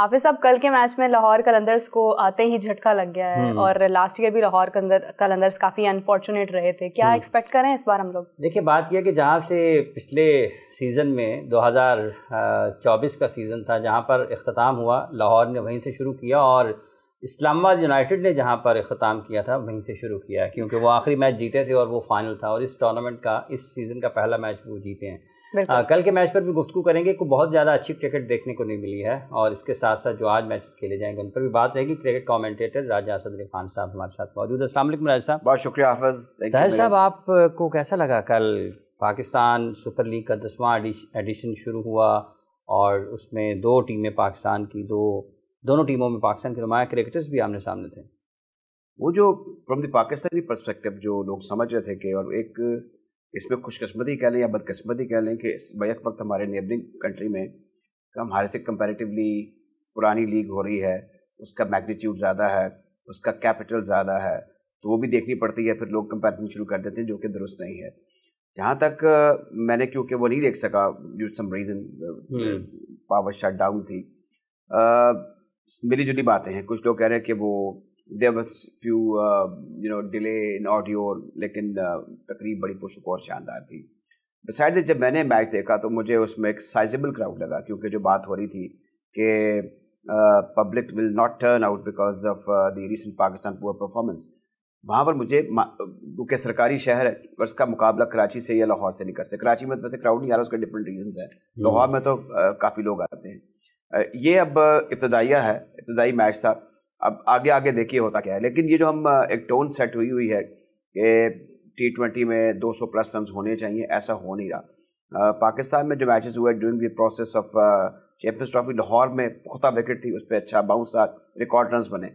حافظ صاحب کل کے میچ میں لاہور قلندرز کو آتے ہی جھٹکا لگ گیا ہے اور لاسٹ ایئر بھی لاہور قلندرز کافی انفارچونیٹ رہے تھے. کیا ایکسپیکٹ کریں اس بار ہم لوگ؟ دیکھیے بات یہ کہ جہاں سے پچھلے سیزن میں 2024 کا سیزن تھا جہاں پر اختتام ہوا لاہور نے وہیں سے شروع کیا اور اسلام آباد یونائٹڈ نے جہاں پر اختتام کیا تھا وہیں سے شروع کیا کیونکہ وہ آخری میچ جیتے تھے اور وہ فائنل تھا اور اس ٹورنامنٹ کا اس سیزن کا پہلا میچ وہ جیتے ہیں. کل کے میچ پر بھی گفتگو کریں گے. کوئی بہت زیادہ اچھی کرکٹ دیکھنے کو نہیں ملی ہے اور اس کے ساتھ ساتھ جو آج میچز کھیلے جائیں گے ان پر بھی بات رہے گی. کرکٹ کامنٹیٹر راجہ اسد علی خان صاحب ہمارے ساتھ موجود ہیں. السلام علیکم راجہ صاحب. بہت شکریہ حافظ. طاہر صاحب آپ کو کیسا لگا کل پاکستان سپر لیگ کا 10واں ایڈیشن شروع ہوا اور اس میں دو ٹیمیں پاکستان کی دونوں ٹیموں میں پاکستان کے نمایاں کرکٹرز بھی آمنے سامنے تھے. وہ جو فرام دی پاکستانی پرسپیکٹو جو لوگ سمجھ رہے تھے کہ اور ایک اس میں خوش قسمتی کہہ لیں یا بدقسمتی کہہ لیں کہ بیک وقت ہمارے نیبرنگ کنٹری میں ہمارے سے کمپیریٹیولی پرانی لیگ ہو رہی ہے, اس کا میگنیٹیوڈ زیادہ ہے, اس کا کیپٹل زیادہ ہے, تو وہ بھی دیکھنی پڑتی ہے. پھر لوگ کمپیریزن شروع کر دیتے ہیں جو کہ درست نہیں ہے. جہاں تک میں نے کیونکہ وہ نہیں دیکھ سکا due to some reason power shut down تھی, ملی جلی باتیں ہیں. کچھ لوگ کہہ رہے ہیں کہ وہ there was few delay in audio لیکن تقریب بڑی پرسکون اور شاندار تھی. بسائڈ جب میں نے میچ دیکھا تو مجھے اس میں ایک سائزیبل کراؤڈ لگا کیونکہ جو بات ہو رہی تھی کہ public will not turn out because of the recent Pakistan poor performance. وہاں پر مجھے کیونکہ سرکاری شہر ہے اور اس کا مقابلہ کراچی سے یا لاہور سے نہیں کر سکتے. کراچی میں ویسے کراؤڈ نہیں آ رہا, اس کے ڈفرینٹ ریزنس ہیں. لاہور میں تو کافی لوگ آتے ہیں. یہ اب ابتدائیہ ہے, ابتدائی میچ تھا. اب آگے دیکھیے ہوتا کیا ہے. لیکن یہ جو ہم ایک ٹون سیٹ ہوئی ہے کہ T20 میں 200 پلس رنز ہونے چاہیے, ایسا ہو نہیں رہا. پاکستان میں جو میچز ہوئے during the process of champions trophy, Lahore میں پختہ وکٹ تھی, اس پہ اچھا باؤنس تھا, ریکارڈ رنز بنے.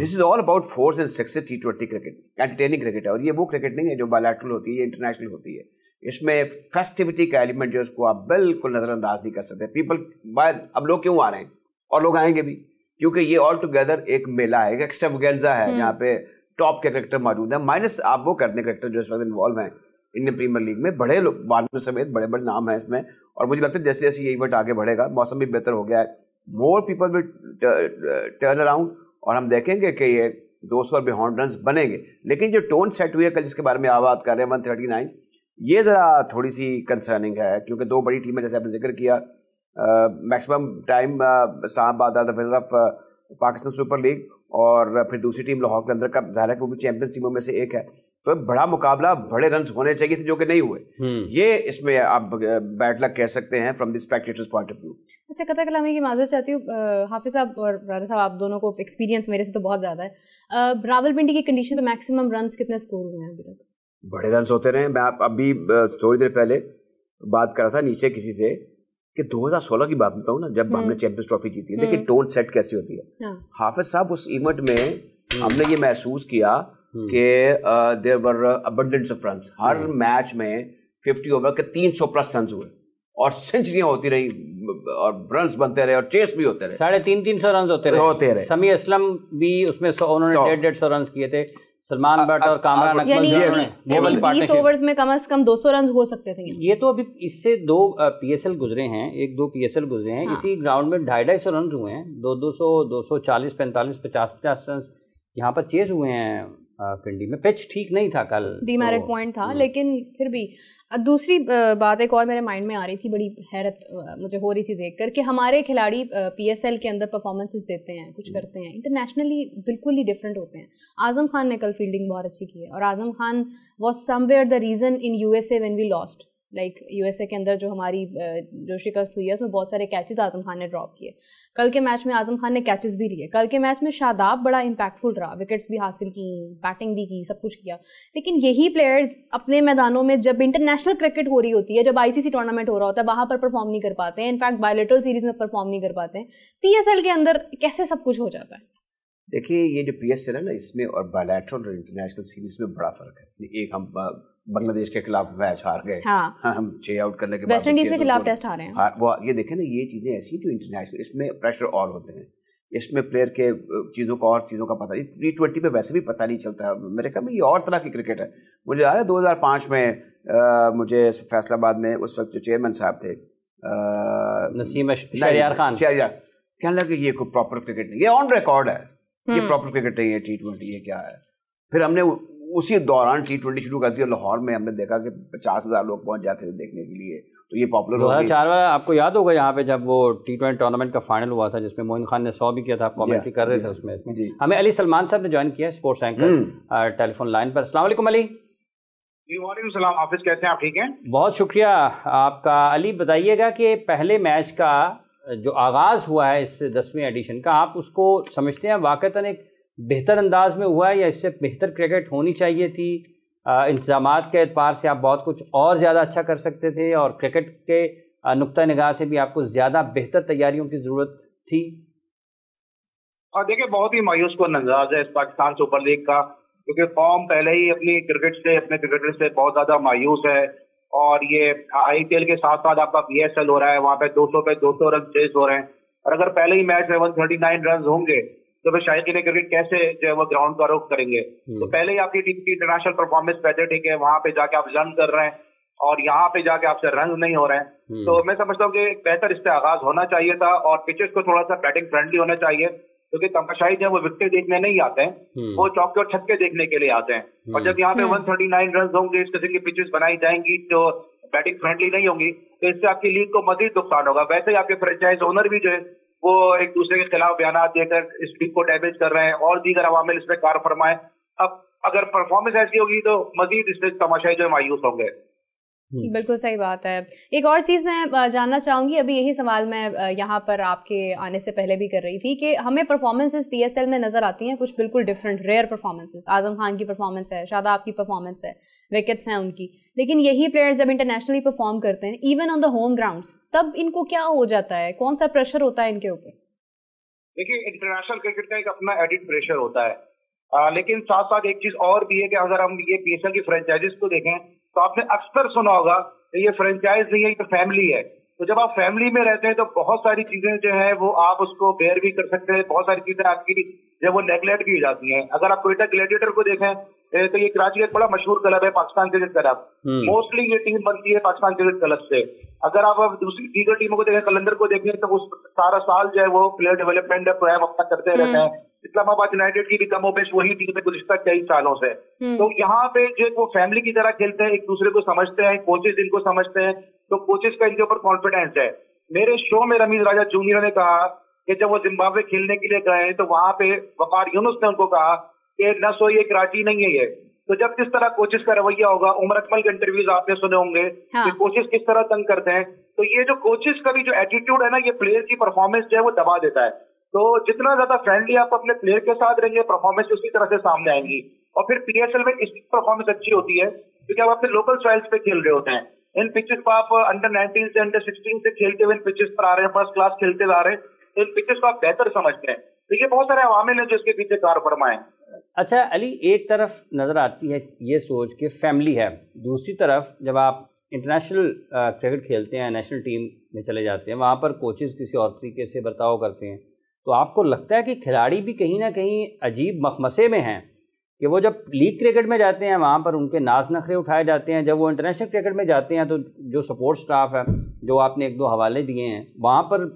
This is all about 4s and 6s T20 cricket, entertaining cricket ہے. اور یہ وہ کرکٹ نہیں ہے جو بائیلیٹرل ہوتی ہے, یہ انٹرنیشنل ہوتی ہے. اس میں فیسٹیوٹی کا ایلیمنٹ جو اس کو آپ بالکل نظر انداز نہیں کر سکتے. پیپل اب لوگ کیوں آ رہے ہیں اور لوگ آئیں گے بھی کیونکہ یہ آل ٹوگیدر ایک میلہ ہے, ایک ایکسٹراویگنزا ہے جہاں پہ ٹاپ کے کرکٹر موجود ہیں. مائنس آپ وہ کرنے کرکٹر جو اس وقت انوالو ہیں انڈین پریمیئر لیگ میں, بڑے لوگ بالوں سمیت بڑے بڑے نام ہیں اس میں. اور مجھے لگتا ہے جیسے جیسے یہ ایونٹ آگے بڑھے گا, موسم بھی بہتر ہو گیا ہے, more people will turn around اور ہم دیکھیں گے کہ یہ 200 اور بیہانڈ رنز بنیں گے. لیکن جو ٹون سیٹ ہوئی ہے کل جس کے بارے میں آپ بات کر رہے ہیں 139, یہ ذرا تھوڑی سی کنسرننگ ہے کیونکہ دو بڑی ٹیمیں جیسے آپ نے ذکر کیا, میکسیمم ٹائم اسلام آباد آف پاکستان سپر لیگ اور پھر دوسری ٹیم لاہور کے اندر کا ظاہر ہے کہ وہ بھی چیمپئنز ٹیموں میں سے ایک ہے. تو بڑا مقابلہ, بڑے رنز ہونے چاہیے تھے جو کہ نہیں ہوئے. یہ اس میں آپ بیڈ لک کہہ سکتے ہیں from the spectators point of view. اچھا, قطع کلامی کی معذرت چاہتی ہوں حافظ صاحب اور راجہ صاحب, آپ دونوں کو ایکسپیرینس میرے سے تو بہت زیادہ ہے. راولپنڈی کی کنڈیشن پہ میکسیمم رنز کتنے اسکور ہوئے ہیں ابھی تک؟ بڑے رنز ہوتے رہے. میں ابھی تھوڑی دیر پہلے بات کر رہا تھا نیچے کسی سے کہ 2016 کی بات بتاؤں نا, جب ہم نے چیمپئنز ٹرافی جیتی ہے. دیکھیں ٹون سیٹ کیسی ہوتی ہے. حافظ صاحب اس ایونٹ میں ہم نے یہ محسوس کیا کہ there were abundance of runs. ہر میچ میں 50 اوور کے 300 پلس رنز ہوئے اور سینچریاں ہوتی رہی اور رنز بنتے رہے اور چیس بھی ہوتے رہے. 350 رنز ہوتے رہے. سمیع اسلم بھی اس میں انہوں نے 150 رنز کیے تھے. سلمان بٹ اور کامران اکمل, یعنی 20 اوورز میں کم از کم 200 رنز ہو سکتے تھے. یہ تو ابھی اس سے 2 PSL گزرے ہیں, 1-2 PSL گزرے ہیں. اسی گراؤنڈ میں 250 رنز ہوئے ہیں, 200 240 45 50 رنز یہاں پر چیز ہوئے ہیں پنڈی میں. پچ ٹھیک نہیں تھا کل, ڈی میرٹ پوائنٹ تھا, لیکن پھر بھی. دوسری بات ایک اور میرے مائنڈ میں آ رہی تھی, بڑی حیرت مجھے ہو رہی تھی دیکھ کر کہ ہمارے کھلاڑی PSL کے اندر پرفارمنسز دیتے ہیں, کچھ کرتے ہیں, انٹرنیشنلی بالکل ہی ڈفرینٹ ہوتے ہیں. اعظم خان نے کل فیلڈنگ بہت اچھی کی ہے اور Azam Khan was somewhere the reason in USA when we lost. Like USA کے اندر جو ہماری جو شکست ہوئی ہے اس میں بہت سارے کیچز اعظم خان نے ڈراپ کیے. کل کے میچ میں اعظم خان نے کیچز بھی لیے. کل کے میچ میں شاداب بڑا امپیکٹفل رہا, وکٹس بھی حاصل کی, بیٹنگ بھی کی, سب کچھ کیا. لیکن یہی پلیئرز اپنے میدانوں میں جب انٹرنیشنل کرکٹ ہو رہی ہوتی ہے, جب ICC ٹورنامنٹ ہو رہا ہوتا ہے, وہاں پر پرفارم نہیں کر پاتے ہیں. انفیکٹ بائیلیٹرل سیریز میں پرفارم نہیں کر پاتے ہیں. PSL کے اندر کیسے سب کچھ ہو جاتا ہے؟ دیکھیے یہ جو PSL ہے نا, اس میں اور بائیلیٹرل اور انٹرنیشنل سیریز میں بڑا فرق ہے. ایک ہم بنگلہ دیش کے خلاف میچ ہار گئے, ہم 6 آؤٹ کرنے کے بعد ویسٹ انڈیز کے خلاف ٹیسٹ ہارے ہیں. وہ یہ دیکھیں نا, یہ چیزیں ایسی جو انٹرنیشنل, اس میں پریشر اور ہوتے ہیں, اس میں پلیئر کے چیزوں کا اور چیزوں کا پتہ نہیں. T20 پہ ویسے بھی پتہ نہیں چلتا. میرے خیال میں یہ اور طرح کی کرکٹ ہے. مجھے یاد ہے 2005 میں مجھے فیصل آباد میں اس وقت جو چیئرمین صاحب تھے نسیم شہریار خان, کہنے لگے یہ کوئی پراپر کرکٹ نہیں, یہ آن ریکارڈ ہے, یہ پراپر کرکٹ نہیں ہے, T20 یہ کیا ہے. پھر ہم نے اسی دوران T20 شروع کر دیا. لاہور میں ہم نے دیکھا کہ 50,000 لوگ پہنچ جاتے تھے دیکھنے کے لیے, تو یہ پاپولر ہو گئی. 2004 والا آپ کو یاد ہوگا یہاں پہ جب وہ T20 ٹورنامنٹ کا فائنل ہوا تھا جس میں معین خان نے 100 بھی کیا تھا, آپ کامنٹری کر رہے تھے اس میں. ہمیں علی سلمان صاحب نے جوائن کیا ہے, اسپورٹس اینکر, ٹیلی فون لائن پر. السلام علیکم علی. جی وعلیکم السلام حافظ, کیسے ہیں آپ؟ ٹھیک ہیں, بہت شکریہ آپ کا. علی بتائیے گا کہ پہلے میچ کا جو آغاز ہوا ہے اس 10ویں ایڈیشن کا, آپ اس کو سمجھتے ہیں واقعتاً ایک بہتر انداز میں ہوا ہے یا اس سے بہتر کرکٹ ہونی چاہیے تھی؟ انتظامات کے اعتبار سے آپ بہت کچھ اور زیادہ اچھا کر سکتے تھے, اور کرکٹ کے نقطۂ نگاہ سے بھی آپ کو زیادہ بہتر تیاریوں کی ضرورت تھی؟ اور دیکھیں بہت ہی مایوس کن انداز ہے اس پاکستان سپر لیگ کا, کیونکہ قوم پہلے ہی اپنی کرکٹ سے, اپنے کرکٹر سے بہت زیادہ مایوس ہے. اور یہ IPL کے ساتھ ساتھ آپ کا PSL ہو رہا ہے, وہاں پہ 200 پہ 200 رن چیز ہو رہے ہیں, اور اگر پہلے ہی میچ میں 139 رنز ہوں گے تو پھر شائقین کرکٹ کیسے جو ہے وہ گراؤنڈ کا رخ کریں گے؟ تو پہلے ہی آپ کی ٹیم کی انٹرنیشنل پرفارمنس پیتھیٹک ہے, وہاں پہ جا کے آپ رن کر رہے ہیں اور یہاں پہ جا کے آپ سے رنز نہیں ہو رہے ہیں. تو میں سمجھتا ہوں کہ ایک بہتر اس سے آغاز ہونا چاہیے تھا, اور پچز کو تھوڑا سا بیٹنگ فرینڈلی ہونا چاہیے, کیونکہ تماشائی جو ہے وہ وکٹیں دیکھنے نہیں آتے ہیں, وہ چوکے اور چھکے دیکھنے کے لیے آتے ہیں. اور جب یہاں پہ 139 رنز ہوں گے, اس قسم کی پچز بنائی جائیں گی جو بیٹنگ فرینڈلی نہیں ہوں گی, تو اس سے آپ کی لیگ کو مزید نقصان ہوگا. ویسے ہی آپ کے فرنچائز اونر بھی جو ہے وہ ایک دوسرے کے خلاف بیانات دے کر اس لیگ کو ڈیمیج کر رہے ہیں, اور دیگر عوامل اس میں کار فرمائیں. اب اگر پرفارمنس ایسی ہوگی تو مزید اس سے تماشائی جو ہے مایوس ہوں گے. بالکل صحیح بات ہے. ایک اور چیز میں جاننا چاہوں گی, ابھی یہی سوال میں یہاں پر آپ کے آنے سے پہلے بھی کر رہی تھی کہ ہمیں پرفارمنسز PSL میں نظر آتی ہیں کچھ بالکل different, rear performances. Azam Khan کی پرفارمنس ہے, شاداب کی پرفارمنس ہے, وکٹس ہیں ان کی, لیکن یہی پلیئرز جب انٹرنیشنلی پرفارم کرتے ہیں even on the home grounds, تب ان کو کیا ہو جاتا ہے, کون سا پریشر ہوتا ہے ان کے اوپر؟ دیکھیے انٹرنیشنل کرکٹ کا ایک اپنا ایڈڈ پریشر ہوتا ہے, لیکن ساتھ ساتھ ایک چیز اور بھی ہے کہ اگر ہم یہ PSL کی فرنچائزز کو دیکھیں تو آپ نے اکثر سنا ہوگا کہ یہ فرنچائز نہیں ہے, یہ فیملی ہے. تو جب آپ فیملی میں رہتے ہیں تو بہت ساری چیزیں جو ہیں وہ آپ اس کو بیئر بھی کر سکتے ہیں, بہت ساری چیزیں آپ کی جو وہ نیگلیکٹ بھی ہو جاتی ہیں. اگر آپ کوئٹہ گلیڈیٹر کو دیکھیں تو یہ کراچی کا ایک بڑا مشہور کلب ہے, پاکستان کرکٹ کلب. موسٹلی یہ ٹیم بنتی ہے پاکستان کرکٹ کلب سے. اگر آپ دوسری دیگر ٹیموں کو دیکھیں, قلندر کو دیکھیں, تو وہ سارا سال جو ہے وہ پلیئر ڈیولپمنٹ پروگرام اپنا کرتے رہتے ہیں. اسلام آباد یونائٹیڈ کی بھی کم و بیش وہی ٹیم ہے گزشتہ کئی سالوں سے. تو یہاں پہ جو وہ فیملی کی طرح کھیلتے ہیں, ایک دوسرے کو سمجھتے ہیں, کوچز ان کو سمجھتے ہیں, تو کوچز کا ان کے اوپر کانفیڈینس ہے. میرے شو میں رمیز راجہ جونیئر نے کہا کہ جب وہ زمبابوے کھیلنے کے لیے گئے تو وہاں پہ وقار یونس نے ان کو کہا کہ نہ سو یہ کراچی نہیں ہے یہ. تو جب کس طرح کوچز کا رویہ ہوگا, عمر اکمل کے انٹرویوز آپ نے سنے ہوں گے کہ کوچز کس طرح تنگ کرتے ہیں, تو یہ جو کوچز کا بھی جو ایٹیٹیوڈ ہے نا, یہ پلیئر کی پرفارمنس جو ہے وہ دبا دیتا ہے. تو جتنا زیادہ فرینڈلی آپ اپنے پلیئر کے ساتھ رہیں گے, پرفارمنس اسی طرح سے سامنے آئیں گی. اور پھر PSL میں اس کی پرفارمنس اچھی ہوتی ہے کیونکہ آپ اپنے لوکل سوائلز پہ کھیل رہے ہوتے ہیں. ان پچز کو آپ انڈر-19 سے انڈر-16 سے کھیلتے ہوئے ان پچز پر آ رہے ہیں, فرسٹ کلاس کھیلتے آ رہے ہیں, تو ان پچز کو آپ بہتر سمجھتے ہیں. تو یہ بہت سارے عوامل ہیں جو اس کے پیچھے کار فرمائیں. اچھا علی, ایک طرف نظر آتی ہے یہ سوچ کہ فیملی ہے, دوسری طرف جب آپ انٹرنیشنل کرکٹ کھیلتے ہیں, نیشنل ٹیم میں چلے جاتے ہیں, وہاں پر کوچز کسی اور طریقے سے برتاؤ کرتے ہیں, تو آپ کو لگتا ہے کہ کھلاڑی بھی کہیں نہ کہیں عجیب مخمسے میں ہیں کہ وہ جب لیگ کرکٹ میں جاتے ہیں وہاں پر ان کے ناز نخرے اٹھائے جاتے ہیں, جب وہ انٹرنیشنل کرکٹ میں جاتے ہیں تو جو سپورٹ سٹاف ہے, جو آپ نے ایک دو حوالے دیے ہیں, وہاں پر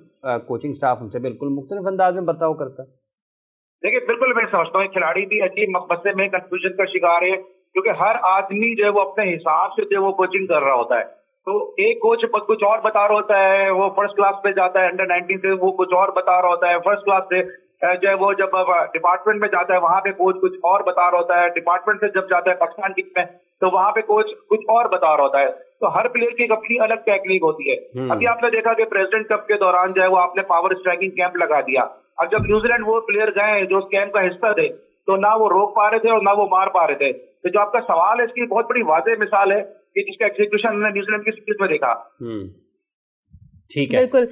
کوچنگ سٹاف ان سے بالکل مختلف انداز میں برتاؤ کرتا ہے؟ دیکھیے بالکل میں سمجھتا ہوں کھلاڑی بھی عجیب مخمسے میں کنفیوژن کا شکار ہے, کیونکہ ہر آدمی جو ہے وہ اپنے حساب سے جو وہ کوچنگ کر رہا ہوتا ہے. تو ایک کوچ کچھ اور بتا رہا ہوتا ہے, وہ فرسٹ کلاس پہ جاتا ہے انڈر-19 سے, وہ کچھ اور بتا رہا ہوتا ہے فرسٹ کلاس سے جو ہے وہ جب ڈپارٹمنٹ میں جاتا ہے وہاں پہ کوچ کچھ اور بتا رہا ہوتا ہے, ڈپارٹمنٹ سے جب جاتا ہے پاکستان ٹیم میں تو وہاں پہ کوچ کچھ اور بتا رہا ہوتا ہے. تو ہر پلیئر کی ایک اپنی الگ ٹیکنیک ہوتی ہے. ابھی آپ نے دیکھا کہ پریزیڈنٹ کپ کے دوران جو ہے وہ آپ نے پاور اسٹرائکنگ کیمپ لگا دیا, اور جب نیوزی لینڈ وہ پلیئر گئے جو اس کیمپ کا حصہ تھے تو نہ وہ روک پا رہے تھے اور نہ وہ مار پا رہے تھے. تو جو آپ کا سوال ہے اس کی بہت بڑی واضح مثال ہے کہ جس کا ایگزیکیوشن ہم نے نیوزی لینڈ کی سیریز میں دیکھا. ٹھیک ہے, بالکل.